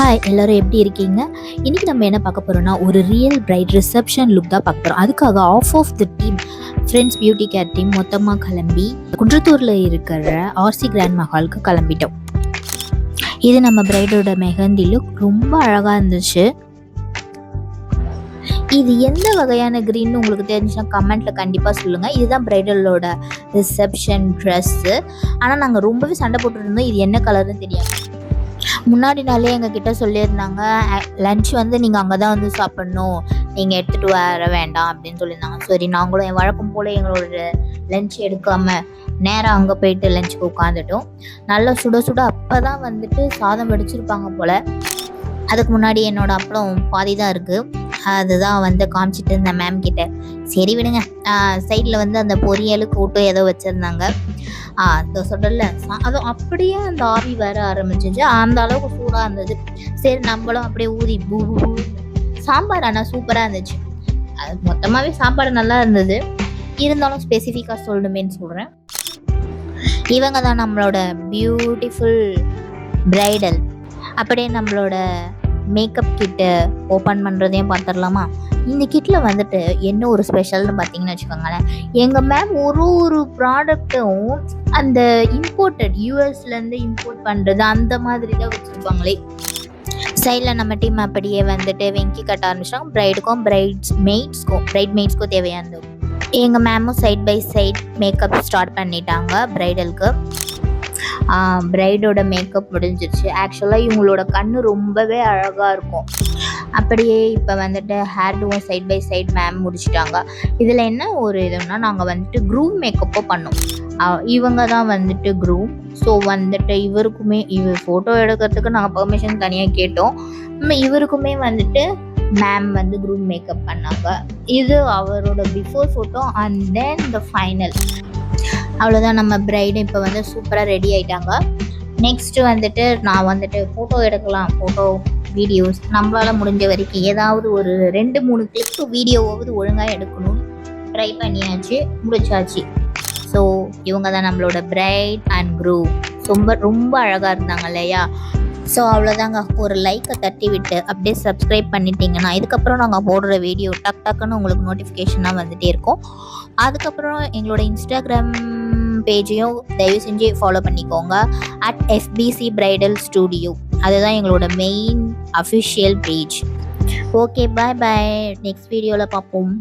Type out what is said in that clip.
Hi எல்லோரும் எப்படி இருக்கீங்க? இன்றைக்கி நம்ம என்ன பார்க்க போகிறோம்னா ஒரு ரியல் பிரைட் ரிசப்ஷன் லுக் தான் பார்க்க போகிறோம். அதுக்காக of the team friends beauty care team மொத்தமாக கிளம்பி குன்றத்தூரில் இருக்கிற ஆர்சி கிராண்ட் மஹாலுக்கு கிளம்பிட்டோம். இது நம்ம பிரைடோட மெஹந்தி லுக் ரொம்ப அழகாக இருந்துச்சு. இது எந்த வகையான க்ரீன்னு உங்களுக்கு தெரிஞ்சுன்னா கமெண்ட்டில் கண்டிப்பாக சொல்லுங்கள். இதுதான் பிரைடலோட ரிசப்ஷன் ட்ரெஸ்ஸு. ஆனால் நாங்கள் ரொம்பவே சண்டை போட்டுருந்தோம், இது என்ன கலர்னு தெரியாது. முன்னாடி நாளே எங்கள் கிட்ட சொல்லியிருந்தாங்க, லன்ச் வந்து நீங்கள் அங்கே தான் வந்து சாப்பிட்ணும், நீங்கள் எடுத்துகிட்டு வர வேண்டாம் அப்படின்னு சொல்லியிருந்தாங்க. சரி, நாங்களும் என் வழக்கம் போல் எங்களோட லன்ச் எடுக்காமல் நேராக அங்கே போயிட்டு லஞ்சுக்கு உட்காந்துட்டோம். நல்லா சுட சுட அப்போ தான் வந்துட்டு சாதம் வடிச்சிருப்பாங்க போல். அதுக்கு முன்னாடி என்னோடய அப்பளம் பாதி தான் இருக்குது, அதுதான் வந்து காமிச்சிட்டு இருந்தேன் மேம் கிட்ட. சரி விடுங்க. சைடில் வந்து அந்த பொரியல் கூட்டு ஏதோ வச்சுருந்தாங்க. அந்த சொல்லல அதுவும் அப்படியே அந்த ஆவி வர ஆரம்பிச்சிச்சு. அந்த அளவுக்கு சூடாக இருந்தது. சரி, நம்மளும் அப்படியே ஊதி சாம்பார் ஆனால் சூப்பராக இருந்துச்சு. அது மொத்தமாகவே சாப்பாடு நல்லா இருந்தது. இருந்தாலும் ஸ்பெசிஃபிக்காக சொல்லணுமேன்னு சொல்கிறேன். இவங்க தான் நம்மளோட பியூட்டிஃபுல் பிரைடல். அப்படியே நம்மளோட மேக்கப் கிட்ட ஓப்பன் பண்ணுறதையும் பார்த்துடலாமா? இந்த கிட்டில் வந்துட்டு என்ன ஒரு ஸ்பெஷல்னு பார்த்தீங்கன்னு வச்சுக்கோங்களேன், எங்கள் மேம் ஒரு ப்ராடக்ட்டும் அந்த இம்போர்ட்டட் யூஎஸ்லேருந்து இம்போர்ட் பண்ணுறது அந்த மாதிரி தான் வச்சுருப்பாங்களே. சைடில் நம்ம டீம் அப்படியே வந்துட்டு வெங்கி கட்ட ஆரம்பிச்சிட்டாங்க. ப்ரைடுக்கும் பிரைட் மெய்ட்ஸ்க்கும் தேவையானது. எங்கள் மேமும் side by side makeup start பண்ணிட்டாங்க ப்ரைடலுக்கு. ப்ரைடோட மேக்கப் முடிஞ்சிருச்சு. ஆக்சுவலாக இவங்களோட கண் ரொம்பவே அழகாக இருக்கும். அப்படியே இப்போ வந்துட்டு ஹேர் டூவும் சைட் பை சைட் மேம் முடிச்சிட்டாங்க. இதில் என்ன ஒரு இதுன்னா, நாங்கள் வந்துட்டு க்ரூம் மேக்கப்போ பண்ணோம். இவங்க தான் வந்துட்டு க்ரூம். ஸோ வந்துட்டு இவருக்குமே ஃபோட்டோ எடுக்கிறதுக்கு நாங்கள் பெர்மிஷன் தனியாக கேட்டோம். இவருக்குமே வந்துட்டு மேம் வந்து க்ரூம் மேக்கப் பண்ணாங்க. இது அவரோட before photo and then the final. அவ்வளோதான், நம்ம பிரைடு இப்போ வந்து சூப்பராக ரெடி ஆகிட்டாங்க. நெக்ஸ்ட்டு வந்துட்டு நான் வந்துட்டு ஃபோட்டோ எடுக்கலாம், ஃபோட்டோ வீடியோஸ் நம்மளால் முடிஞ்ச வரைக்கும் ஏதாவது ஒரு 2-3 கிளிப்பு வீடியோவாவது ஒழுங்காக எடுக்கணும்னு ட்ரை பண்ணியாச்சு, முடிச்சாச்சு. ஸோ இவங்க தான் நம்மளோட பிரைட் அண்ட் க்ரூம். ரொம்ப அழகாக இருந்தாங்க இல்லையா? ஸோ அவ்வளோதாங்க. ஒரு லைக்கை தட்டி விட்டு அப்படியே சப்ஸ்கிரைப் பண்ணிட்டீங்கன்னா இதுக்கப்புறம் நாங்கள் போடுற வீடியோ டக்குன்னு உங்களுக்கு நோட்டிஃபிகேஷனாக வந்துகிட்டே இருக்கும். அதுக்கப்புறம் எங்களோட இன்ஸ்டாகிராம் பேஜையும் தயவு செஞ்சு ஃபாலோ பண்ணிக்கோங்க. @FBC Bridal Studio. அதுதான் எங்களோட மெயின் அஃபிஷியல் பேஜ். ஓகே, பாய் பாய். நெக்ஸ்ட் வீடியோவில் பார்ப்போம்.